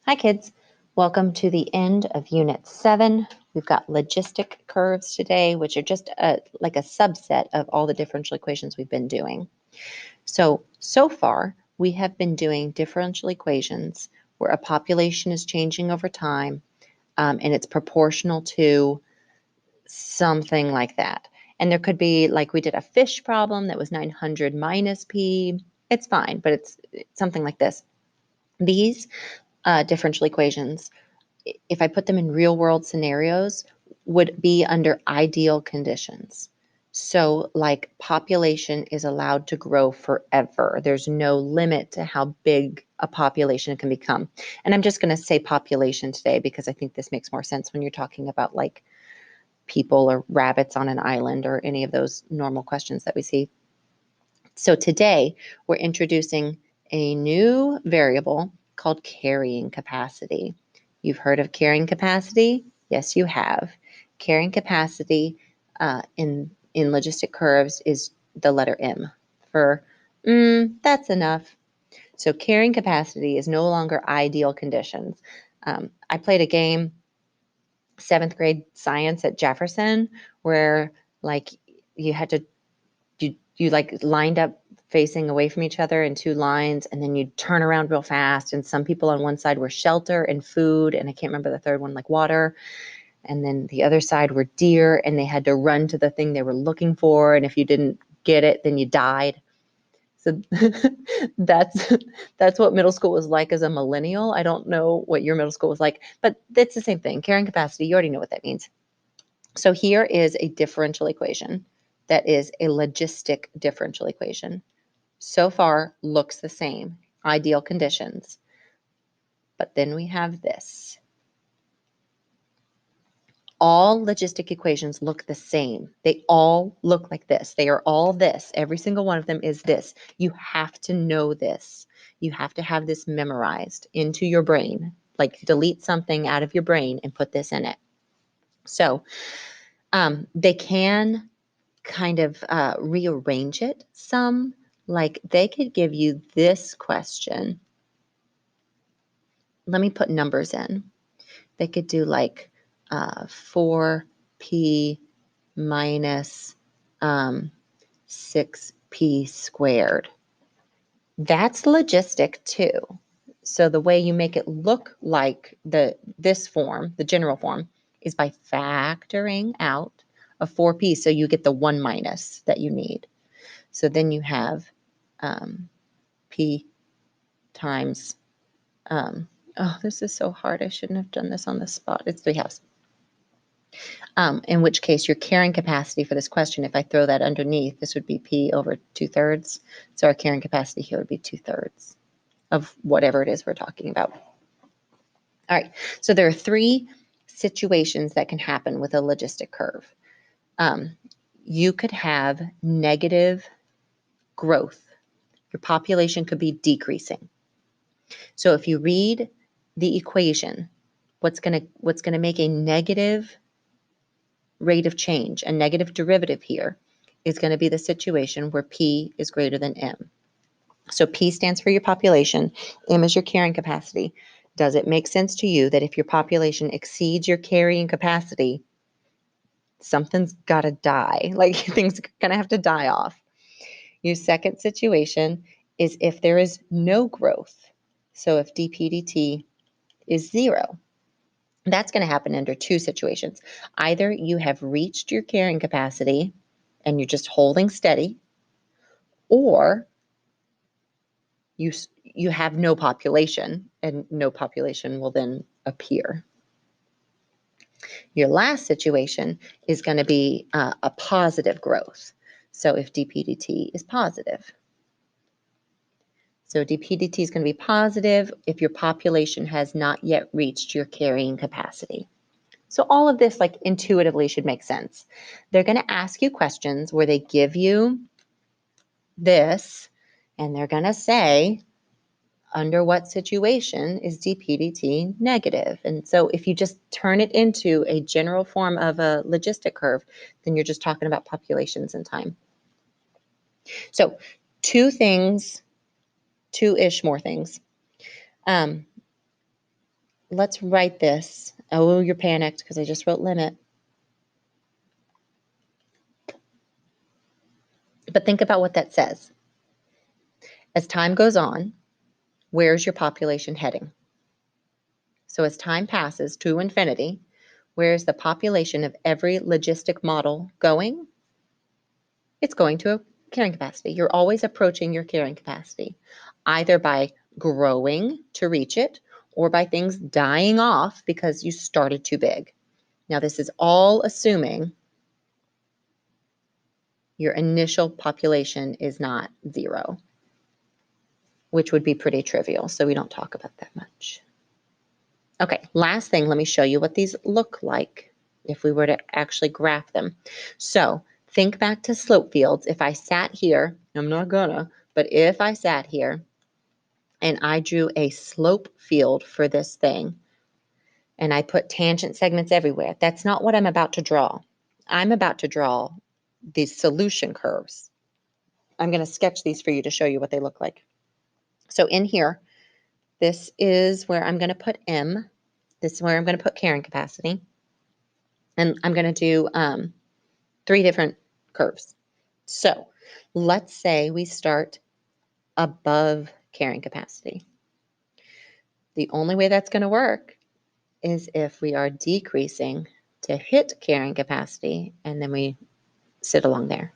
Hi kids, welcome to the end of Unit 7. We've got logistic curves today, which are just like a subset of all the differential equations we've been doing. So far, we have been doing differential equations where a population is changing over time and it's proportional to something like that. And there could be, like we did a fish problem that was 900 minus p. It's fine, but it's something like this. These differential equations, if I put them in real world scenarios, would be under ideal conditions. So like population is allowed to grow forever. There's no limit to how big a population can become. And I'm just going to say population today because I think this makes more sense when you're talking about like people or rabbits on an island or any of those normal questions that we see. So today we're introducing a new variable called carrying capacity. You've heard of carrying capacity? Yes, you have. Carrying capacity in logistic curves is the letter M for that's enough. So carrying capacity is no longer ideal conditions. I played a game, 7th grade science at Jefferson, where like you had to you like lined up facing away from each other in two lines, and then you'd turn around real fast, and some people on one side were shelter and food, and I can't remember the third one, like water, and then the other side were deer, and they had to run to the thing they were looking for, and if you didn't get it, then you died. So that's what middle school was like as a millennial. I don't know what your middle school was like, but it's the same thing. Carrying capacity, you already know what that means. So here is a differential equation that is a logistic differential equation. So far, looks the same, ideal conditions. But then we have this. All logistic equations look the same. They all look like this. They are all this. Every single one of them is this. You have to know this. You have to have this memorized into your brain. Like delete something out of your brain and put this in it. So they can kind of rearrange it some. Like they could give you this question. Let me put numbers in. They could do like 4p minus 6p squared. That's logistic too. So the way you make it look like this form, the general form, is by factoring out a 4p, so you get the 1 minus that you need. So then you have p times, oh, this is so hard. I shouldn't have done this on the spot. It's 3 halves. In which case your carrying capacity for this question, if I throw that underneath, this would be p over 2/3. So our carrying capacity here would be 2/3 of whatever it is we're talking about. All right, so there are 3 situations that can happen with a logistic curve. You could have negative growth. Your population could be decreasing. So if you read the equation, what's going to make a negative rate of change, a negative derivative here, is going to be the situation where P is greater than M. So P stands for your population, M is your carrying capacity. Does it make sense to you that if your population exceeds your carrying capacity, something's got to die? Like things are going to have to die off. Your second situation is if there is no growth. So if dp dt is 0. That's going to happen under 2 situations. Either you have reached your carrying capacity and you're just holding steady, or you have no population and no population will then appear. Your last situation is going to be a positive growth. So if dp dt is positive. So dp dt is going to be positive if your population has not yet reached your carrying capacity. So all of this like intuitively should make sense. They're going to ask you questions where they give you this and they're going to say, under what situation is dp dt negative? And so if you just turn it into a general form of a logistic curve, then you're just talking about populations and time. So 2 things, 2-ish more things. let's write this. Oh, you're panicked because I just wrote limit. But think about what that says. As time goes on, where's your population heading? So as time passes to infinity, where's the population of every logistic model going? It's going to a carrying capacity. You're always approaching your carrying capacity, either by growing to reach it or by things dying off because you started too big. Now, this is all assuming your initial population is not 0, which would be pretty trivial, so we don't talk about that much. Okay, last thing, let me show you what these look like if we were to actually graph them. So think back to slope fields. If I sat here, I'm not gonna, but if I sat here and I drew a slope field for this thing and I put tangent segments everywhere, that's not what I'm about to draw. I'm about to draw these solution curves. I'm gonna sketch these for you to show you what they look like. So in here, this is where I'm gonna put M. This is where I'm gonna put carrying capacity. And I'm going to do 3 different curves. So let's say we start above carrying capacity. The only way that's going to work is if we are decreasing to hit carrying capacity, and then we sit along there.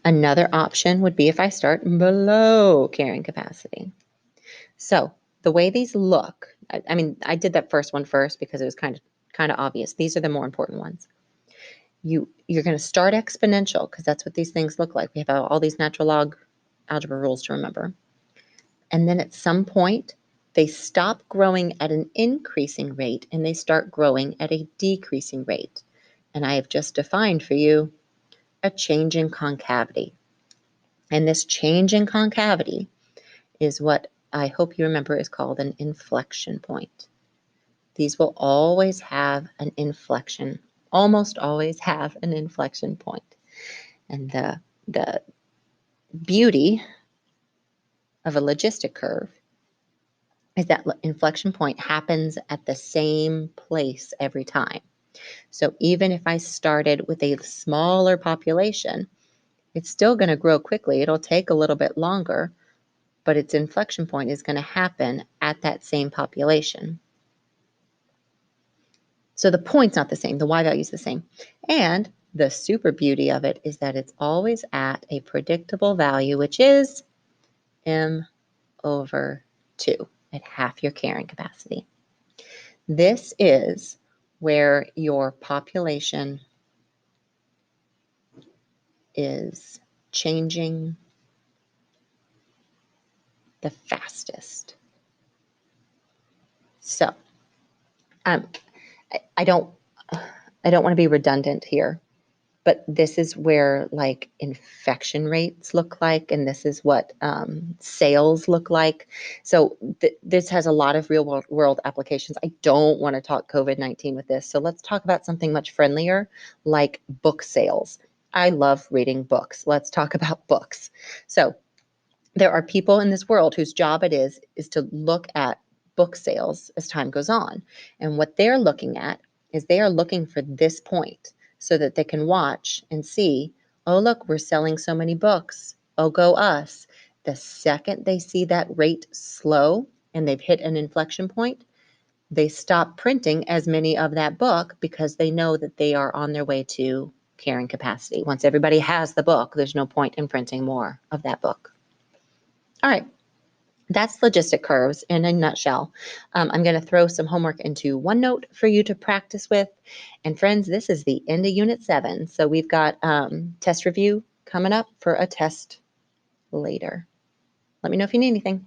Another option would be if I start below carrying capacity. So the way these look, I mean, I did that first one first because it was kind of obvious. These are the more important ones. You're going to start exponential because that's what these things look like. We have all these natural log algebra rules to remember. And then at some point, they stop growing at an increasing rate and they start growing at a decreasing rate. And I have just defined for you a change in concavity. And this change in concavity is what I hope you remember is called an inflection point. These will always have an inflection, almost always have an inflection point. And the beauty of a logistic curve is that inflection point happens at the same place every time. So even if I started with a smaller population, it's still going to grow quickly. It'll take a little bit longer, but its inflection point is going to happen at that same population. So the point's not the same. The y value is the same. And the super beauty of it is that it's always at a predictable value, which is m over 2 at half your carrying capacity. This is where your population is changing the fastest. So I don't want to be redundant here, but this is where like infection rates look like, and this is what sales look like. So this has a lot of real world applications. I don't want to talk COVID-19 with this. So let's talk about something much friendlier, like book sales. I love reading books. Let's talk about books. So there are people in this world whose job it is to look at book sales as time goes on. And what they're looking at is they are looking for this point so that they can watch and see, oh, look, we're selling so many books. Oh, go us. The second they see that rate slow and they've hit an inflection point, they stop printing as many of that book because they know that they are on their way to carrying capacity. Once everybody has the book, there's no point in printing more of that book. All right, that's logistic curves in a nutshell. I'm going to throw some homework into OneNote for you to practice with. And friends, this is the end of Unit 7. So we've got test review coming up for a test later. Let me know if you need anything.